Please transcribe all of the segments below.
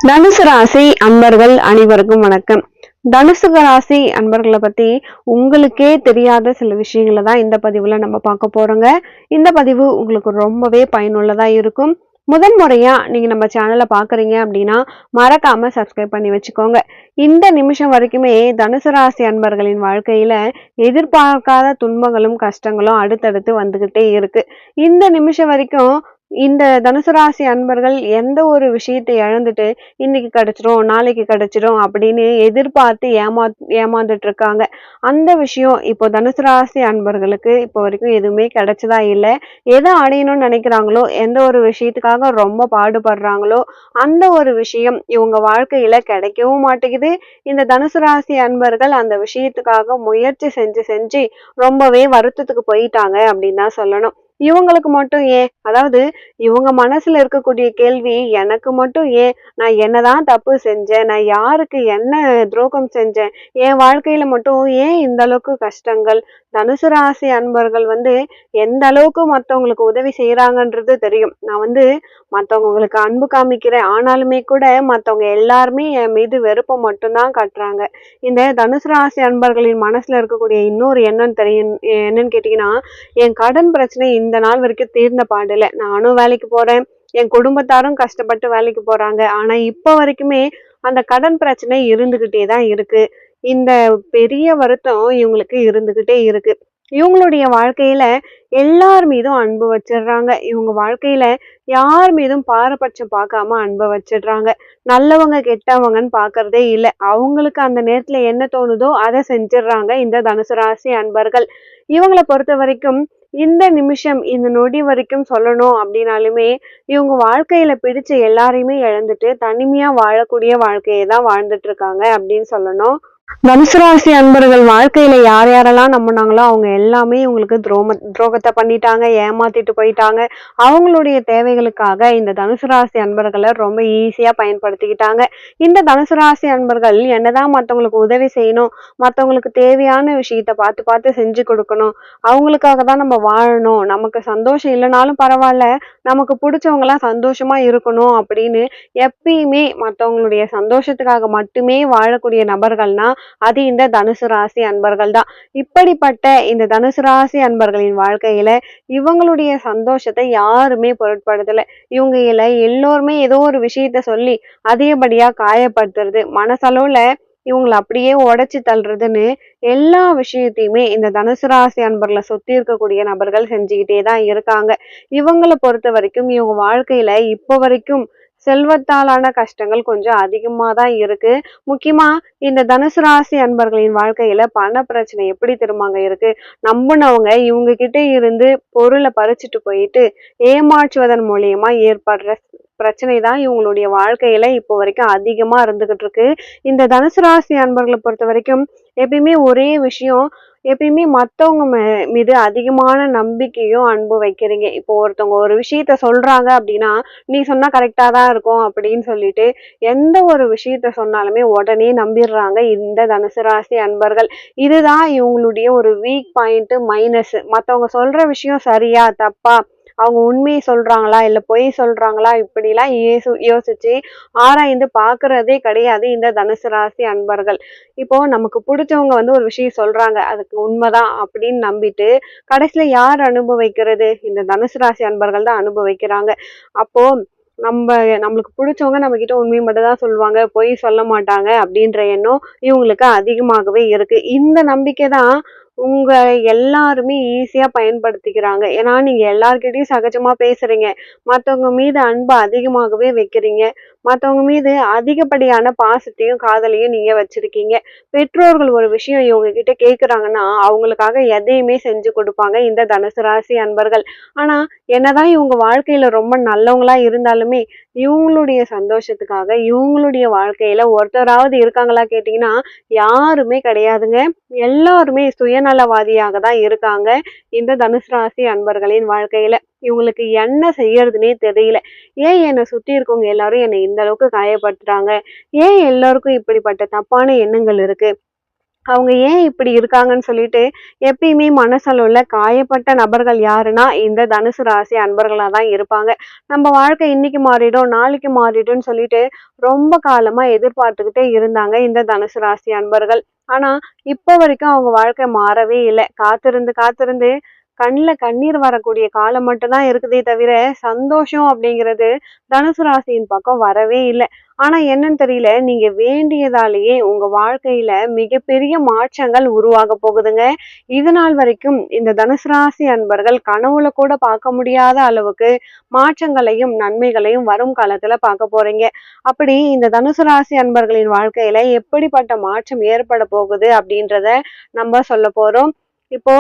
தனுசு ராசி அன்பர்கள் அனைவருக்கும் வணக்கம். தனுசு ராசி அன்பர்களை பத்தி உங்களுக்கே தெரியாத சில விஷயங்களை தான் இந்த பதிவுல நம்ம பார்க்க போறோங்க. இந்த பதிவு உங்களுக்கு ரொம்பவே பயனுள்ளதா இருக்கும். முறையா நீங்க நம்ம சேனலை பாக்குறீங்க அப்படின்னா மறக்காம சப்ஸ்கிரைப் பண்ணி வச்சுக்கோங்க. இந்த நிமிஷம் வரைக்குமே தனுசு ராசி அன்பர்களின் வாழ்க்கையில எதிர்பார்க்காத துன்பங்களும் கஷ்டங்களும் அடுத்தடுத்து வந்துகிட்டே இருக்கு. இந்த நிமிஷம் வரைக்கும் இந்த தனுசு ராசி அன்பர்கள் எந்த ஒரு விஷயத்தை இழந்துட்டு இன்னைக்கு கிடைச்சிரும் நாளைக்கு கிடைச்சிரும் அப்படின்னு எதிர்பார்த்து ஏமாந்துட்டு இருக்காங்க. அந்த விஷயம் இப்போ தனுசு ராசி அன்பர்களுக்கு இப்போ வரைக்கும் எதுவுமே கிடைச்சதா இல்லை. எதை அடையணும்னு நினைக்கிறாங்களோ, எந்த ஒரு விஷயத்துக்காக ரொம்ப பாடுபடுறாங்களோ அந்த ஒரு விஷயம் இவங்க வாழ்க்கையில கிடைக்கவும் மாட்டேங்குது. இந்த தனுசு ராசி அன்பர்கள் அந்த விஷயத்துக்காக முயற்சி செஞ்சு செஞ்சு ரொம்பவே வருத்தத்துக்கு போயிட்டாங்க அப்படின்னு தான் சொல்லணும். இவங்களுக்கு மட்டும் ஏன், அதாவது இவங்க மனசுல இருக்கக்கூடிய கேள்வி, எனக்கு மட்டும் ஏன், நான் என்னதான் தப்பு செஞ்சேன், நான் யாருக்கு என்ன துரோகம் செஞ்சேன், என் வாழ்க்கையில மட்டும் ஏன் இந்த அளவுக்கு கஷ்டங்கள். தனுசு ராசி அன்பர்கள் எந்த அளவுக்கு மத்தவங்களுக்கு உதவி செய்யறாங்கன்றது தெரியும். நான் மத்தவங்களுக்கு அன்பு காமிக்கிறேன், ஆனாலுமே கூட மத்தவங்க எல்லாருமே என் மீது வெறுப்பை மட்டும்தான் காட்டுறாங்க. இந்த தனுசு ராசி அன்பர்களின் மனசுல இருக்கக்கூடிய இன்னொரு என்னன்னு கேட்டீங்கன்னா, என் கடன் பிரச்சனை இந்த நாள் வரைக்கும் தீர்ந்த பாடல, நானும் வேலைக்கு போறேன், என் குடும்பத்தாரும் கஷ்டப்பட்டு வேலைக்கு போறாங்க, ஆனா இப்ப வரைக்குமே அந்த கடன் பிரச்சனை இருந்துகிட்டே தான் இருக்கு. இந்த பெரிய வருத்தம் இவங்களுக்கு இருந்துகிட்டே இருக்கு. இவங்களுடைய வாழ்க்கையில எல்லார் மீதும் அன்பு வச்சிடுறாங்க. இவங்க வாழ்க்கையில யார் மீதும் பாரபட்சம் பார்க்காம அன்பை வச்சிடுறாங்க. நல்லவங்க கெட்டவங்கன்னு பாக்குறதே இல்லை. அவங்களுக்கு அந்த நேரத்துல என்ன தோணுதோ அதை செஞ்சிடுறாங்க இந்த தனுசு ராசி அன்பர்கள். இவங்களை பொறுத்த வரைக்கும் இந்த நிமிஷம் இந்த நொடி வரைக்கும் சொல்லணும் அப்படின்னாலுமே இவங்க வாழ்க்கையில பிடிச்ச எல்லாரையுமே இழந்துட்டு தனிமையா வாழக்கூடிய வாழ்க்கையை தான் வாழ்ந்துட்டு இருக்காங்க அப்படின்னு சொல்லணும். தனுசு ராசி அன்பர்கள் வாழ்க்கையில யார் யாரெல்லாம் நம்பினாங்களோ அவங்க எல்லாமே இவங்களுக்கு துரோகத்தை பண்ணிட்டாங்க, ஏமாத்திட்டு போயிட்டாங்க. அவங்களுடைய தேவைகளுக்காக இந்த தனுசு ராசி அன்பர்களை ரொம்ப ஈஸியா பயன்படுத்திக்கிட்டாங்க. இந்த தனுசு ராசி அன்பர்கள் என்னதான் மத்தவங்களுக்கு உதவி செய்யணும், மத்தவங்களுக்கு தேவையான விஷயத்த பார்த்து பார்த்து செஞ்சு கொடுக்கணும், அவங்களுக்காக தான் நம்ம வாழணும், நமக்கு சந்தோஷம் இல்லைனாலும் பரவாயில்ல, நமக்கு பிடிச்சவங்க எல்லாம் சந்தோஷமா இருக்கணும் அப்படின்னு எப்பயுமே மத்தவங்களுடைய சந்தோஷத்துக்காக மட்டுமே வாழக்கூடிய நபர்கள்னா அது இந்த தனுசு ராசி அன்பர்கள் தான். இப்படிப்பட்ட இந்த தனுசு ராசி அன்பர்களின் வாழ்க்கையில இவங்களுடைய சந்தோஷத்தை யாருமே பொருட்படுத்தல. இவங்க எல்லோருமே ஏதோ ஒரு விஷயத்த சொல்லி அதிகப்படியா காயப்படுத்துறது, மனசளவுல இவங்களை அப்படியே உடைச்சு தள்ளுறதுன்னு எல்லா விஷயத்தையுமே இந்த தனுசு ராசி அன்பர்களை சுத்தி இருக்கக்கூடிய நபர்கள் செஞ்சுக்கிட்டே தான் இருக்காங்க. இவங்களை பொறுத்த வரைக்கும் இவங்க வாழ்க்கையில இப்ப வரைக்கும் செல்வத்தாலான கஷ்டங்கள் கொஞ்சம் அதிகமா தான் இருக்கு. முக்கியமா இந்த தனுசு ராசி அன்பர்களின் வாழ்க்கையில பண பிரச்சனை எப்படி திரும்பாங்க இருக்கு. நம்பினவங்க இவங்க கிட்ட இருந்து பொருளை பறிச்சுட்டு போயிட்டு ஏமாற்றுவதன் மூலியமா ஏற்படுற பிரச்சனை தான் இவங்களுடைய வாழ்க்கையில இப்போ வரைக்கும் அதிகமா இருந்துகிட்டு இருக்கு. இந்த தனுசு ராசி அன்பர்களை பொறுத்த வரைக்கும் எப்பயுமே ஒரே விஷயம், எப்பயுமே மத்தவங்க மீது அதிகமான நம்பிக்கையும் அன்பு வைக்கிறீங்க. இப்போ ஒருத்தவங்க ஒரு விஷயத்த சொல்றாங்க அப்படின்னா நீ சொன்னா கரெக்டா தான் இருக்கும் அப்படின்னு சொல்லிட்டு எந்த ஒரு விஷயத்த சொன்னாலுமே உடனே நம்பிடுறாங்க இந்த தனுசு ராசி அன்பர்கள். இதுதான் இவங்களுடைய ஒரு வீக் பாயிண்ட், மைனஸ். மத்தவங்க சொல்ற விஷயம் சரியா தப்பா, அவங்க உண்மையை சொல்றாங்களா இல்ல பொய் சொல்றாங்களா இப்படிலாம் யோசிச்சு ஆராய்ந்து பாக்குறதே கிடையாது இந்த தனுசு ராசி அன்பர்கள். இப்போ நமக்கு பிடிச்சவங்க ஒரு விஷயம் சொல்றாங்க, அதுக்கு உண்மைதான் அப்படின்னு நம்பிட்டு கடைசியில யார் அனுபவிக்கிறது? இந்த தனுசு ராசி அன்பர்கள் தான் அனுபவிக்கிறாங்க. அப்போ நம்மளுக்கு பிடிச்சவங்க நம்ம கிட்ட உண்மையை மட்டும் தான் சொல்லுவாங்க, பொய் சொல்ல மாட்டாங்க அப்படின்ற எண்ணம் இவங்களுக்கு அதிகமாகவே இருக்கு. இந்த நம்பிக்கை தான் உங்க எல்லாருமே ஈஸியா பயன்படுத்திக்கிறாங்க. ஏன்னா நீங்க எல்லார்கிட்டயும் சகஜமா பேசுறீங்க, மத்தவங்க மீது அன்பு அதிகமாகவே வைக்கிறீங்க, மத்தவங்க மீது அதிகப்படியான பாசத்தையும் காதலையும் நீங்க வச்சிருக்கீங்க. பெற்றோர்கள் ஒரு விஷயம் இவங்க கிட்ட கேக்குறாங்கன்னா அவங்களுக்காக எதையுமே செஞ்சு கொடுப்பாங்க இந்த தனுசு ராசி அன்பர்கள். ஆனா என்னதான் இவங்க வாழ்க்கையில ரொம்ப நல்லவங்களா இருந்தாலுமே இவங்களுடைய சந்தோஷத்துக்காக இவங்களுடைய வாழ்க்கையில ஒருத்தராவது இருக்காங்களா கேட்டீங்கன்னா யாருமே கிடையாதுங்க. எல்லாருமே சுயநலவாதியாக தான் இருக்காங்க இந்த தனுசு ராசி அன்பர்களின் வாழ்க்கையில. இவங்களுக்கு என்ன செய்யறதுன்னே தெரியல. ஏன் என்னை சுத்தி இருக்கவங்க எல்லாரும் என்னை இந்த அளவுக்கு காயப்படுத்துறாங்க, ஏன் எல்லாருக்கும் இப்படிப்பட்ட தப்பான எண்ணங்கள் இருக்கு, அவங்க ஏன் இப்படி இருக்காங்கன்னு சொல்லிட்டு எப்பயுமே மனசளவுல காயப்பட்ட நபர்கள் யாருன்னா இந்த தனுசு ராசி அன்பர்களா தான் இருப்பாங்க. நம்ம வாழ்க்கை இன்னைக்கு மாறிடும் நாளைக்கு மாறிடும்னு சொல்லிட்டு ரொம்ப காலமா எதிர்பார்த்துக்கிட்டே இருந்தாங்க இந்த தனுசு ராசி அன்பர்கள். ஆனா இப்ப வரைக்கும் அவங்க வாழ்க்கை மாறவே இல்லை. காத்திருந்து காத்திருந்து கண்ணுல கண்ணீர் வரக்கூடிய காலம் மட்டும்தான் இருக்குதே தவிர சந்தோஷம் அப்படிங்கிறது தனுசு ராசியின் பக்கம் வரவே இல்லை. ஆனா என்னன்னு தெரியல, நீங்க வேண்டியதாலேயே உங்க வாழ்க்கையில மிகப்பெரிய மாற்றங்கள் உருவாக போகுதுங்க. இது நாள் வரைக்கும் இந்த தனுசு ராசி அன்பர்கள் கனவுல கூட பார்க்க முடியாத அளவுக்கு மாற்றங்களையும் நன்மைகளையும் வரும் காலத்துல பார்க்க போறீங்க. அப்படி இந்த தனுசு ராசி அன்பர்களின் வாழ்க்கையில எப்படிப்பட்ட மாற்றம் ஏற்பட போகுது அப்படின்றத நம்ம சொல்ல போறோம். இப்போ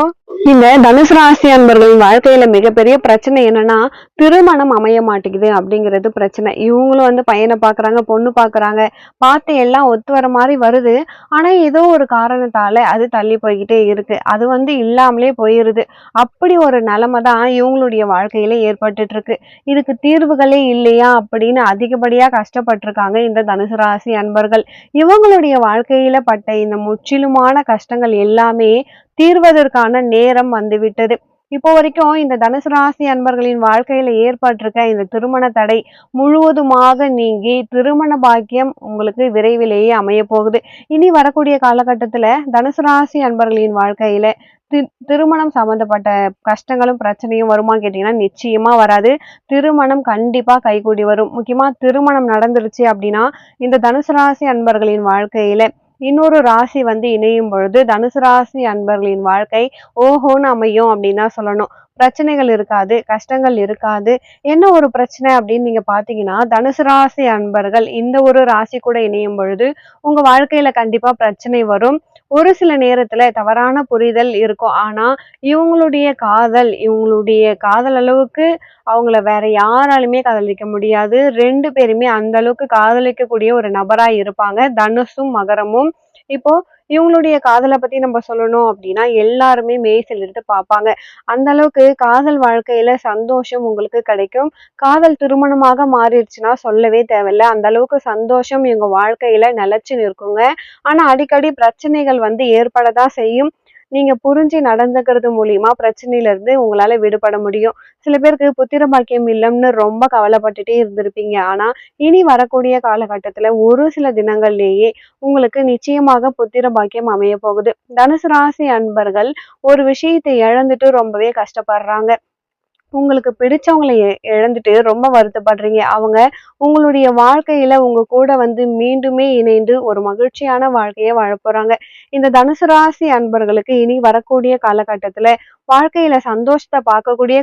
இந்த தனுசு ராசி அன்பர்களின் வாழ்க்கையில மிகப்பெரிய பிரச்சனை என்னன்னா, திருமணம் அமைய மாட்டேங்குது அப்படிங்கிறது பிரச்சனை. இவங்களும் பையனை பாக்குறாங்க, பொண்ணு பாக்குறாங்க, பார்த்து எல்லாம் ஒத்து வர மாதிரி வருது. ஆனா ஏதோ ஒரு காரணத்தால அது தள்ளி போய்கிட்டே இருக்கு. அது இல்லாமலே போயிருது. அப்படி ஒரு நிலைமை தான் இவங்களுடைய வாழ்க்கையில ஏற்பட்டுட்டு இருக்கு. இதுக்கு தீர்வுகளே இல்லையா அப்படின்னு அதிகப்படியா கஷ்டப்பட்டிருக்காங்க இந்த தனுசு ராசி அன்பர்கள். இவங்களுடைய வாழ்க்கையில பட்ட இந்த முற்றிலுமான கஷ்டங்கள் எல்லாமே தீர்வதற்கான நேரம் வந்துவிட்டது. இப்போ வரைக்கும் இந்த தனுசு ராசி அன்பர்களின் வாழ்க்கையில ஏற்பட்டிருக்க இந்த திருமண தடை முழுவதுமாக நீங்கி திருமண பாக்கியம் உங்களுக்கு விரைவிலேயே அமைய போகுது. இனி வரக்கூடிய காலகட்டத்துல தனுசு ராசி அன்பர்களின் வாழ்க்கையில திருமணம் சம்பந்தப்பட்ட கஷ்டங்களும் பிரச்சனையும் வருமான்னு கேட்டீங்கன்னா நிச்சயமா வராது. திருமணம் கண்டிப்பா கைகூடி வரும். முக்கியமா திருமணம் நடந்துருச்சு அப்படின்னா இந்த தனுசு ராசி அன்பர்களின் வாழ்க்கையில இன்னொரு ராசி இணையும் பொழுது தனுசு ராசி அன்பர்களின் வாழ்க்கை ஓஹோன்னு அமையும் அப்படின்னு தான் சொல்லணும். பிரச்சனைகள் இருக்காது, கஷ்டங்கள் இருக்காது. என்ன ஒரு பிரச்சனை அப்படின்னு நீங்க பாத்தீங்கன்னா, தனுசு ராசி அன்பர்கள் இந்த ஒரு ராசி கூட இணையும் பொழுது உங்க வாழ்க்கையில கண்டிப்பா பிரச்சனை வரும். ஒரு சில நேரத்துல தவறான புரிதல் இருக்கும். ஆனா இவங்களுடைய காதல் அளவுக்கு அவங்கள வேற யாராலுமே காதலிக்க முடியாது. 2 பேருமே அந்த அளவுக்கு காதலிக்கக்கூடிய ஒரு நபரா இருப்பாங்க, தனுசும் மகரமும். இப்போ இவங்களுடைய காதலை பத்தி நம்ம சொல்லணும் அப்படின்னா எல்லாருமே மெய் சிலிர்த்து பார்ப்பாங்க. அந்த அளவுக்கு காதல் வாழ்க்கையில சந்தோஷம் உங்களுக்கு கிடைக்கும். காதல் திருமணமாக மாறிடுச்சுன்னா சொல்லவே தேவையில்ல. அந்த அளவுக்கு சந்தோஷம் இவங்க வாழ்க்கையில நிலைச்சு நிற்குங்க. ஆனா அடிக்கடி பிரச்சனைகள் ஏற்படதான் செய்யும். நீங்க புரிஞ்சு நடந்துக்கிறது மூலியமா பிரச்சனையில இருந்து உங்களால விடுபட முடியும். சில பேருக்கு புத்திர பாக்கியம் இல்லம்னு ரொம்ப கவலைப்பட்டுட்டே இருந்திருப்பீங்க. ஆனா இனி வரக்கூடிய காலகட்டத்துல ஒரு சில தினங்கள்லேயே உங்களுக்கு நிச்சயமாக புத்திர பாக்கியம் அமைய போகுது. தனுசு ராசி அன்பர்கள் ஒரு விஷயத்தை இழந்துட்டு ரொம்பவே கஷ்டப்படுறாங்க. உங்களுக்கு பிடிச்சவங்களை இழந்துட்டு ரொம்ப வருத்தப்படுறீங்க. அவங்க உங்களுடைய வாழ்க்கையில உங்க கூட மீண்டுமே இணைந்து ஒரு மகிழ்ச்சியான வாழ்க்கையை வாழப் போறாங்க. இந்த தனுசு ராசி அன்பர்களுக்கு இனி வரக்கூடிய காலகட்டத்துல வாழ்க்கையில சந்தோஷத்தை பார்க்கக்கூடிய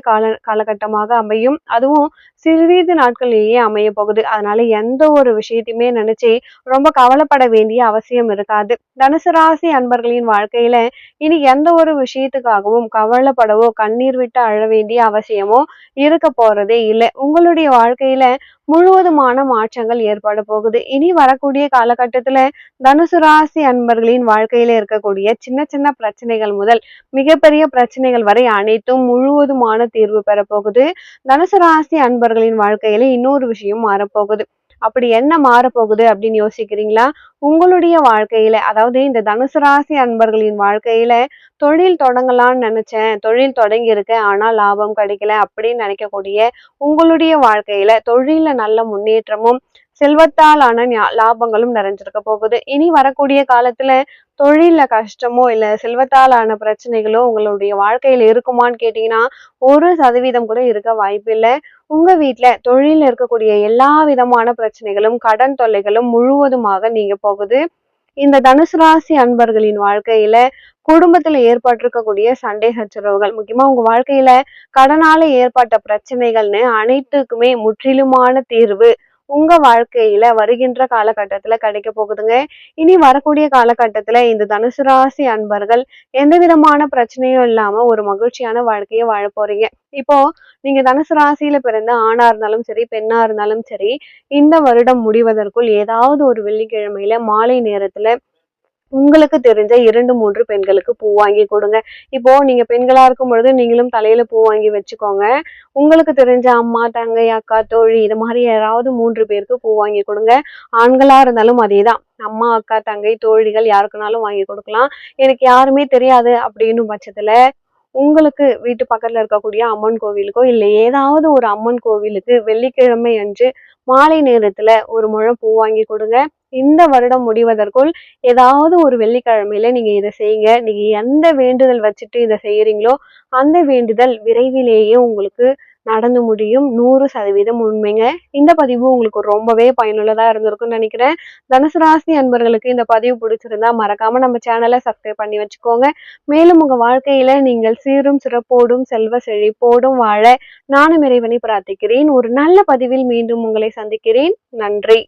காலகட்டமாக அமையும். அதுவும் சிறிது நாட்களிலேயே அமைய போகுது. அதனால எந்த ஒரு விஷயத்தையுமே நினைச்சு ரொம்ப கவலைப்பட வேண்டிய அவசியம் இருக்காது. தனுசு ராசி அன்பர்களின் வாழ்க்கையில இனி எந்த ஒரு விஷயத்துக்காகவும் கவலைப்படவோ கண்ணீர் விட்டு அழ வேண்டிய அவசியமோ இருக்க போறதே இல்லை. உங்களுடைய வாழ்க்கையில முழுவதுமான மாற்றங்கள் ஏற்பட போகுது. இனி வரக்கூடிய காலகட்டத்துல தனுசு ராசி அன்பர்களின் வாழ்க்கையில இருக்கக்கூடிய சின்ன சின்ன பிரச்சனைகள் முதல் மிகப்பெரிய பிரச்சனைகள் வரை அனைத்தும் முழுவதுமான தீர்வு பெற போகுது. தனுசு ராசி அன்பர்களின் வாழ்க்கையில இன்னொரு விஷயம் மாறப்போகுது. அப்படி என்ன மாறப்போகுது அப்படின்னு யோசிக்கிறீங்களா? உங்களுடைய வாழ்க்கையில, அதாவது இந்த தனுசு ராசி அன்பர்களின் வாழ்க்கையில தொழில் தொடங்கலாம்னு நினைச்சேன், தொழில் தொடங்கி இருக்கேன், ஆனா லாபம் கிடைக்கல அப்படின்னு நினைக்கக்கூடிய உங்களுடைய வாழ்க்கையில தொழில நல்ல முன்னேற்றமும் செல்வத்தாலான லாபங்களும் நிறைஞ்சிருக்க போகுது. இனி வரக்கூடிய காலத்துல தொழில்ல கஷ்டமோ இல்ல செல்வத்தாலான பிரச்சனைகளோ உங்களுடைய வாழ்க்கையில இருக்குமான்னு கேட்டீங்கன்னா 1% கூட இருக்க வாய்ப்பு இல்லை. உங்க வீட்டுல தொழில இருக்கக்கூடிய எல்லா விதமான பிரச்சனைகளும் கடன் தொல்லைகளும் முழுவதுமாக நீங்க போகுது. இந்த தனுசு ராசி அன்பர்களின் வாழ்க்கையில குடும்பத்துல ஏற்பட்டிருக்கக்கூடிய சண்டை சச்சரவுகள், முக்கியமா உங்க வாழ்க்கையில கடனால ஏற்பட்ட பிரச்சனைகள்னு அனைத்துக்குமே முற்றிலுமான தீர்வு உங்க வாழ்க்கையில வருகின்ற காலகட்டத்துல கிடைக்க போகுதுங்க. இனி வரக்கூடிய காலகட்டத்துல இந்த தனுசு ராசி அன்பர்கள் எந்த விதமான பிரச்சனையும் இல்லாம ஒரு மகிழ்ச்சியான வாழ்க்கையை வாழ போறீங்க. இப்போ நீங்க தனுசு ராசியில பிறந்த ஆணா இருந்தாலும் சரி, பெண்ணா இருந்தாலும் சரி, இந்த வருடம் முடிவதற்குள் ஏதாவது ஒரு வெள்ளிக்கிழமையில மாலை நேரத்துல உங்களுக்கு தெரிஞ்ச 2, 3 பெண்களுக்கு பூ வாங்கி கொடுங்க. இப்போ நீங்க பெண்களா இருக்கும் பொழுது நீங்களும் தலையில பூ வாங்கி வச்சுக்கோங்க. உங்களுக்கு தெரிஞ்ச அம்மா, தங்கை, அக்கா, தோழி இது மாரி யாராவது 3 பேருக்கு பூ வாங்கி கொடுங்க. ஆண்களா இருந்தாலும் அதேதான். அம்மா, அக்கா, தங்கை, தோழிகள் யாருக்குனாலும் வாங்கி கொடுக்கலாம். எனக்கு யாருமே தெரியாது அப்படின்னும் பட்சத்துல, உங்களுக்கு வீட்டு பக்கத்துல இருக்கக்கூடிய அம்மன் கோவிலுக்கோ, இல்ல ஏதாவது ஒரு அம்மன் கோவிலுக்கு வெள்ளிக்கிழமை அன்று மாலை நேரத்துல ஒரு முழம் பூ வாங்கி கொடுங்க. இந்த வருடம் முடிவதற்குள் ஏதாவது ஒரு வெள்ளிக்கிழமையில நீங்க இத செய்யுங்க. நீங்க எந்த வேண்டுதல் வச்சுட்டு இத செய்யறீங்களோ, அந்த வேண்டுதல் விரைவிலேயே உங்களுக்கு நடந்து முடியும். 100% உண்மைங்க. இந்த பதிவு உங்களுக்கு ரொம்பவே பயனுள்ளதா இருந்திருக்கும்னு நினைக்கிறேன். தனுசு ராசி அன்பர்களுக்கு இந்த பதிவு பிடிச்சிருந்தா மறக்காம நம்ம சேனலை சப்ஸ்கிரைப் பண்ணி வச்சுக்கோங்க. மேலும் உங்க வாழ்க்கையில நீங்கள் சீரும் சிறப்போடும் செல்வ செழிப்போடும் வாழ நானும் இறைவனை பிரார்த்திக்கிறேன். ஒரு நல்ல பதிவில் மீண்டும் உங்களை சந்திக்கிறேன். நன்றி.